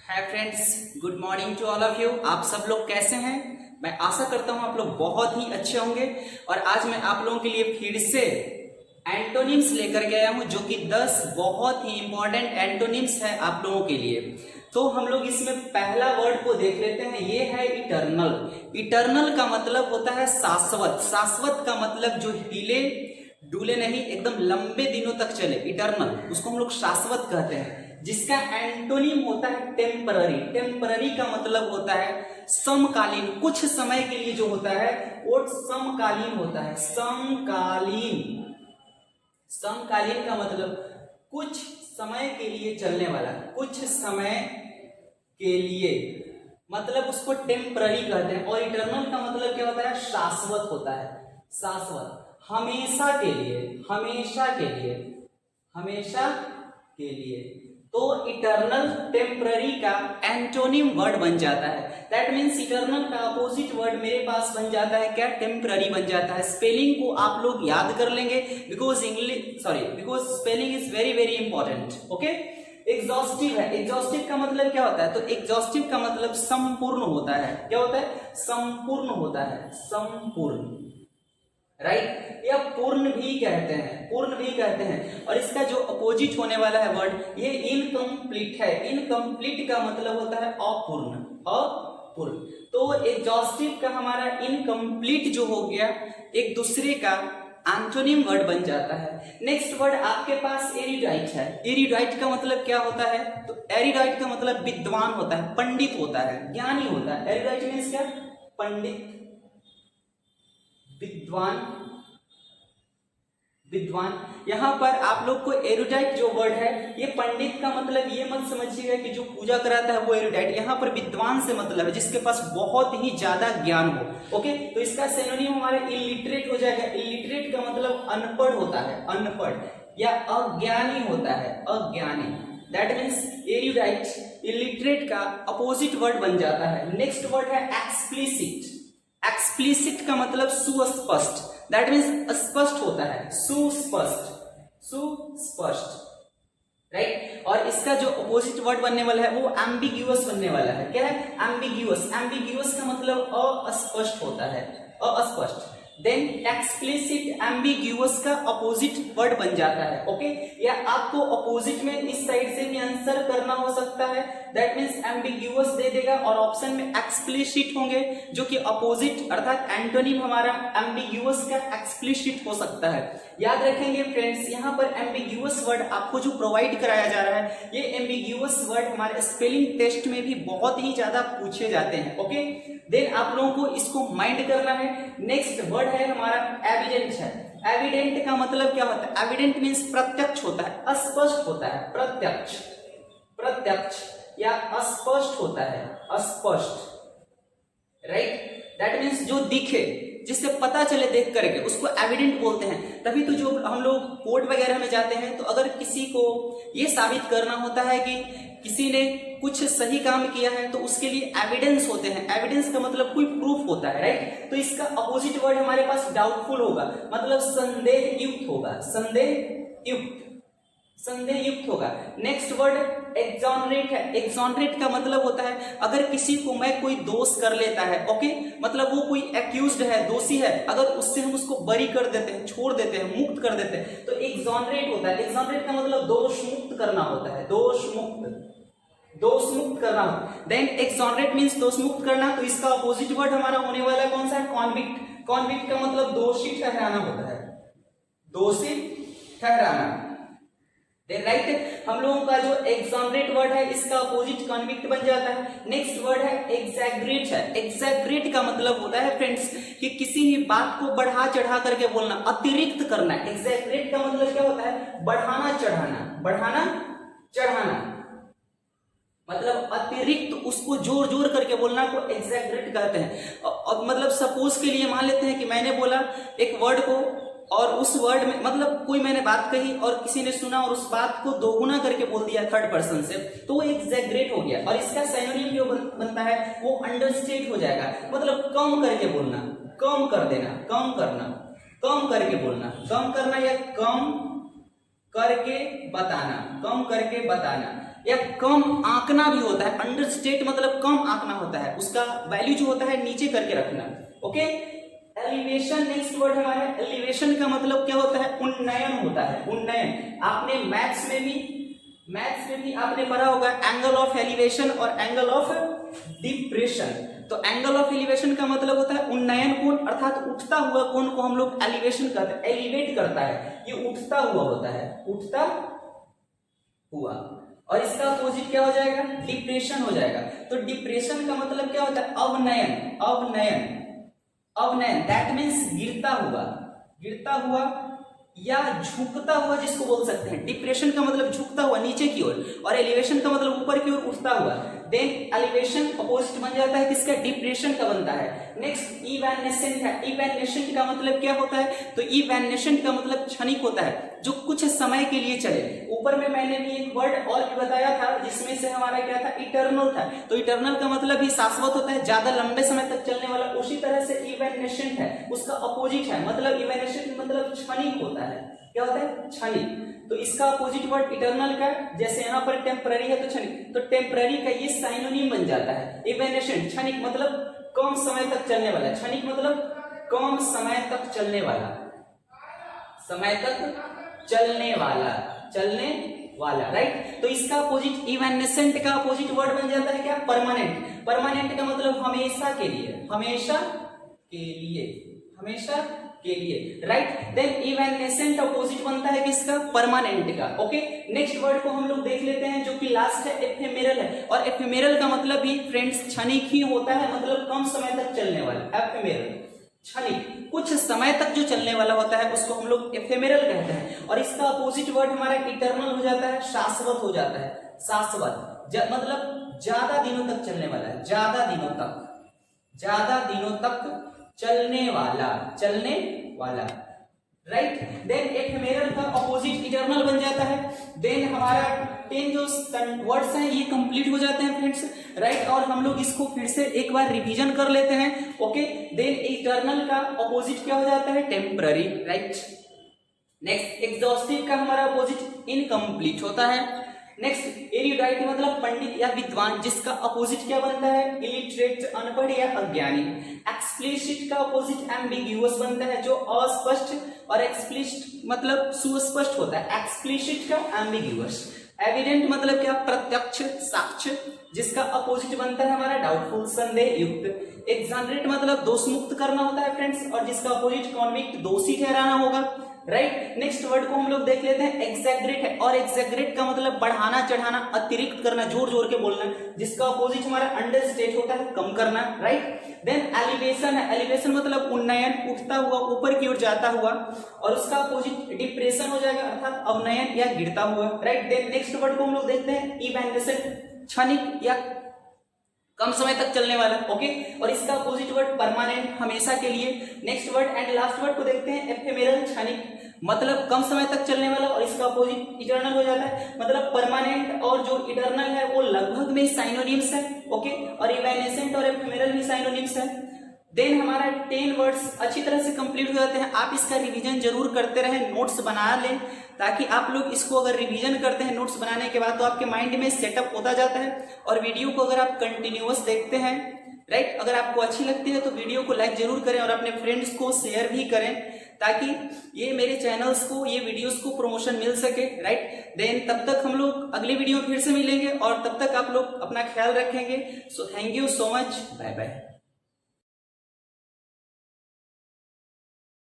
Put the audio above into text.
Hi friends, good morning to all of you. आप सब लोग कैसे हैं? मैं आशा करता हूं आप लोग बहुत ही अच्छे होंगे। और आज मैं आप लोगों के लिए फिर से एंटोनिम्स लेकर के आया हूं, जो कि 10 बहुत ही इंपॉर्टेंट एंटोनिम्स है आप लोगों के लिए। तो हम लोग इसमें पहला वर्ड को देख लेते हैं, ये है इटर्नल। इटर्नल का मतलब होता है शाश्वत। शाश्वत का मतलब जो हिले डूले नहीं, एकदम लंबे दिनों तक चले, इटर्नल, उसको हम लोग शाश्वत कहते हैं। जिसका एंटोनिम होता है टेम्पररी। टेम्पररी का मतलब होता है समकालीन, कुछ समय के लिए जो होता है वो समकालीन होता है। समकालीन, समकालीन का मतलब कुछ समय के लिए चलने वाला, कुछ समय के लिए, मतलब उसको टेम्पररी कहते हैं। और इटर्नल का मतलब क्या होता है? शाश्वत होता है। शाश्वत, हमेशा के लिए, हमेशा के लिए, हमेशा के लिए। तो इटर्नल टेम्पररी का एंटोनिम वर्ड बन जाता है। दैट मीन्स इटर्नल का अपोजिट वर्ड मेरे पास बन जाता है क्या? टेम्पररी बन जाता है। स्पेलिंग को आप लोग याद कर लेंगे, because spelling is very very important. Okay. Exhaustive है। एग्जॉस्टिव का मतलब क्या होता है? तो एग्जॉस्टिव का मतलब संपूर्ण होता है। क्या होता है? संपूर्ण होता है। संपूर्ण, राइट। या पूर्ण भी कहते हैं, पूर्ण भी कहते हैं। और इसका जो अपोजिट होने वाला है वर्ड, ये इनकम्प्लीट है। इनकम्प्लीट का मतलब होता है अपूर्ण, अपूर्ण। तो एग्जॉस्टिव का हमारा इनकम्प्लीट जो हो गया, एक दूसरे का एंटोनिम वर्ड बन जाता है। नेक्स्ट वर्ड आपके पास एरिडाइट है। एरिडाइट का मतलब क्या होता है? तो एरिडाइट का मतलब विद्वान होता है, पंडित होता है, ज्ञानी होता है। एरिडाइट मीन्स क्या? पंडित, विद्वान, विद्वान। यहां पर आप लोग को एरुडाइट जो वर्ड है, ये पंडित का मतलब ये मत समझिएगा कि जो पूजा कराता है वो एरुडाइट। यहां पर विद्वान से मतलब है जिसके पास बहुत ही ज्यादा ज्ञान हो। ओके। तो इसका सिनोनिम हमारा इलिटरेट हो जाएगा। इलिटरेट का मतलब अनपढ़ होता है, अनपढ़ या अज्ञानी होता है, अज्ञानी। दैट मीन्स एरुडाइट इलिटरेट का अपोजिट वर्ड बन जाता है। नेक्स्ट वर्ड है एक्सप्लिसिट। एक्सप्लिसिट का मतलब सुस्पष्ट। दैट मीन्स स्पष्ट होता है, सुस्पष्ट, सुस्पष्ट, राइट। और इसका जो अपोजिट वर्ड बनने वाला है वो एम्बिग्यूअस बनने वाला है। क्या है? एम्बिग्यूअस। एम्बिग्यूअस का मतलब अस्पष्ट होता है, अस्पष्ट। देन एक्सप्लिसिट एम्बिग्यूअस का अपोजिट वर्ड बन जाता है। ओके। या आपको अपोजिट में इस साइड से भी आंसर करना हो सकता है, दैट मीन्स एम्बिग्यूअस दे देगा और ऑप्शन में एक्सप्लिसिट होंगे, जो कि अपोजिट अर्थात एंटोनिम हमारा एम्बिग्यूअस का एक्सप्लिसिट हो सकता है। याद रखेंगे फ्रेंड्स, यहाँ पर एम्बिग्यूअस वर्ड आपको जो प्रोवाइड कराया जा रहा है, ये एम्बिग्यूअस वर्ड हमारे स्पेलिंग टेस्ट में भी बहुत ही ज्यादा पूछे जाते हैं। ओके। देन आप लोगों को इसको माइंड करना है। नेक्स्ट वर्ड है हमारा एविडेंट है। एविडेंट का मतलब क्या होता है? एविडेंट मीन्स प्रत्यक्ष होता है, स्पष्ट होता है, प्रत्यक्ष, प्रत्यक्ष या स्पष्ट होता है, स्पष्ट, राइट। दैट मीन्स जो दिखे, जिससे पता चले देख करके, उसको एविडेंट बोलते हैं। तभी तो जो हम लोग कोर्ट वगैरह में जाते हैं, तो अगर किसी को ये साबित करना होता है कि किसी ने कुछ सही काम किया है, तो उसके लिए एविडेंस होते हैं। एविडेंस का मतलब कोई प्रूफ होता है, राइट। तो इसका अपोजिट वर्ड हमारे पास डाउटफुल होगा, मतलब संदेह युक्त होगा, संदेह युक्त, संदेह युक्त होगा। नेक्स्ट वर्ड एक्सोनरेट है। एक्सोनरेट का मतलब होता है अगर किसी को मैं कोई दोष कर लेता है, ओके, मतलब वो कोई एक्यूज्ड है, दोषी है, अगर उससे हम उसको बरी कर देते हैं, छोड़ देते हैं, मुक्त कर देते हैं, तो एक्सोनरेट होता है। एक्सोनरेट का मतलब दोष मुक्त करना होता है, दोष मुक्त, दोष मुक्त करना। देन एक्सोनरेट मींस दोष मुक्त करना। तो इसका अपोजिट वर्ड हमारा होने वाला है कौन सा है? कॉन्विक्ट। कॉन्विक्ट का मतलब दोषी ठहराना होता है, दोषी ठहराना। राइट। हम लोगों का जो एक्सोनरेट वर्ड है, इसका अपोजिट कॉन्विक्ट बन जाता है। नेक्स्ट वर्ड है एग्जैगरेट है। एग्जैगरेट का मतलब होता है फ्रेंड्स कि किसी भी बात को बढ़ा चढ़ा करके बोलना, अतिरिक्त करना। एग्जैगरेट का मतलब क्या होता है? बढ़ाना चढ़ाना, बढ़ाना चढ़ाना, मतलब अतिरिक्त उसको जोर जोर करके बोलना को एग्जैगरेट कहते हैं। और मतलब सपोज के लिए मान लेते हैं कि मैंने बोला एक वर्ड को, और उस वर्ड में मतलब कोई मैंने बात कही और किसी ने सुना और उस बात को दोगुना करके बोल दिया थर्ड पर्सन से, तो वो एग्जैगरेट हो गया। और इसका सिनोनिम जो बनता है वो अंडरस्टेट हो जाएगा, मतलब कम करके बोलना, कम कर देना, कम करना, कम करके बोलना, कम करना या कम करके बताना, कम करके बताना। या कम आंकना भी होता है। अंडरस्टेट मतलब कम आंकना होता है, उसका वैल्यू जो होता है नीचे करके रखना। ओके, एलिवेशन नेक्स्ट वर्ड हमारा है। एलिवेशन का मतलब क्या होता है? उन्नयन होता है, उन्नयन। आपने मैथ्स में भी आपने पढ़ा होगा एंगल ऑफ एलिवेशन और एंगल ऑफ डिप्रेशन। तो एंगल ऑफ एलिवेशन का मतलब होता है उन्नयन कोण, अर्थात उठता हुआ कोण को हम लोग एलिवेशन कहते हैं, एलिवेट करता है, ये उठता हुआ होता है, उठता हुआ। और इसका अपोजिट क्या हो जाएगा? डिप्रेशन हो जाएगा। तो डिप्रेशन का मतलब क्या होता है? अवनयन, अवनयन, अवनयन, दैट मीन्स गिरता हुआ या झुकता हुआ जिसको बोल सकते हैं। डिप्रेशन का मतलब झुकता हुआ नीचे की ओर, और एलिवेशन का मतलब ऊपर की ओर उठता हुआ। देन एलिवेशन अपोजिट बन जाता है किसका? डिप्रेशन का बनता है। नेक्स्ट इवैनिसेंट है। इवैनिसेंट का मतलब क्या होता है? तो इवैनिसेंट का मतलब क्षणिक होता है, जो कुछ समय के लिए चले। ऊपर में मैंने भी एक वर्ड और भी बताया था जिसमें से हमारा क्या था? इटर्नल था। तो इटर्नल का मतलब ही शाश्वत होता है, ज्यादा लंबे समय तक चलने वाला। उसी तरह से इवैनिसेंट है, उसका अपोजिट है, मतलब इवैनिसेंट मतलब क्षणिक होता है। क्या होता है? क्षणिक। तो इसका अपोजिट वर्ड इटर्नल का, जैसे यहाँ पर टेम्पररी है तो क्षणिक, तो टेम्पररी का ये साइनोनिम बन जाता है। इवैनिसेंट क्षणिक मतलब कम समय तक चलने वाला, क्षणिक मतलब कम समय तक चलने वाला, समय तक चलने वाला, राइट। तो इसका अपोजिट इवैनिसेंट का अपोजिट वर्ड बन जाता है क्या? परमानेंट। परमानेंट का मतलब हमेशा के लिए, हमेशा के लिए, राइट। देन इवैनिसेंट अपोजिट बनता है किसका? परमानेंट का। ओके, नेक्स्ट वर्ड को हम लोग देख लेते हैं जो कि लास्ट है, एफेमेरल है। और एफेमेरल का मतलब भी फ्रेंड्स क्षणिक ही होता है, मतलब कम समय तक चलने वाला। एफेमेरल क्षणिक, कुछ समय तक जो चलने वाला होता है उसको हम लोग एफेमेरल कहते हैं। और इसका अपोजिट वर्ड हमारा इटर्नल हो जाता है, शाश्वत हो जाता है। शाश्वत मतलब ज्यादा दिनों तक चलने वाला है, ज्यादा दिनों तक चलने वाला, राइट। देन एफेमेरल का अपोजिट इटर्नल बन जाता है। देन हमारा 10 जो वर्ड्स हैं ये कंप्लीट हो जाते हैं फ्रेंड्स, राइट। और हम लोग इसको फिर से एक बार रिवीजन कर लेते हैं। ओके, देन इटर्नल का अपोजिट क्या हो जाता है? Temporary, right. नेक्स्ट एग्जॉस्टिव का हमारा अपोजिट इनकम्प्लीट होता है। नेक्स्ट एरिडाइट मतलब पंडित या विद्वान, जिसका अपोजिट क्या बनता है? इलिटरेट, अनपढ़ या अज्ञानी। एक्सप्लिसिट का अपोजिट एम्बिग्यूअस बनता है, जो अस्पष्ट, और एक्सप्लिसिट मतलब सुस्पष्ट होता है। एक्सप्लिसिट का एम्बिग्यूअस। एविडेंट मतलब क्या? प्रत्यक्ष, साक्ष्य, जिसका अपोजिट बनता है हमारा डाउटफुल, संदेह युक्त। एक्सोनरेट मतलब दोष मुक्त करना होता है फ्रेंड्स, और जिसका अपोजिट कॉन्विक्ट, दोषी ठहराना होगा, राइट। नेक्स्ट वर्ड को हम लोग देख लेते हैं, एक्सैग्रेट है। और एक्सैग्रेट का मतलब बढ़ाना, चढ़ाना, अतिरिक्त करना, जोर जोर के बोलना, जिसका अपोजिट हमारा अंडरस्टेट होता है, कम करना, राइट। देन एलिवेशन है। एलिवेशन मतलब उन्नयन, उठता हुआ, ऊपर की ओर जाता हुआ। और उसका अपोजिट डिप्रेशन हो जाएगा, अर्थात अवनयन या गिरता हुआ, राइट। देन नेक्स्ट वर्ड को हम लोग देखते हैं, इवैनिसेंट, क्षणिक या कम समय तक चलने वाला। ओके, और इसका अपोजिट वर्ड परमानेंट, हमेशा के लिए। Next word and last word को देखते हैं, एफेमेरल, क्षणिक मतलब कम समय तक चलने वाला, और इसका अपोजिट इटर्नल हो जाता है, मतलब परमानेंट और जो इटर्नल है वो लगभग में साइनोनिम्स है। ओके, और इवैनिसेंट और एफेमेरल भी साइनोनिम्स है। देन हमारा 10 वर्ड्स अच्छी तरह से कंप्लीट हो जाते हैं। आप इसका रिवीजन जरूर करते रहें, नोट्स बना लें, ताकि आप लोग इसको अगर रिवीजन करते हैं नोट्स बनाने के बाद तो आपके माइंड में सेटअप होता जाता है। और वीडियो को अगर आप कंटिन्यूअस देखते हैं, राइट, अगर आपको अच्छी लगती है तो वीडियो को लाइक जरूर करें और अपने फ्रेंड्स को शेयर भी करें, ताकि ये मेरे चैनल्स को, ये वीडियोस को प्रमोशन मिल सके, राइट। देन तब तक हम लोग अगली वीडियो फिर से मिलेंगे, और तब तक आप लोग अपना ख्याल रखेंगे। So thank you so much, bye bye.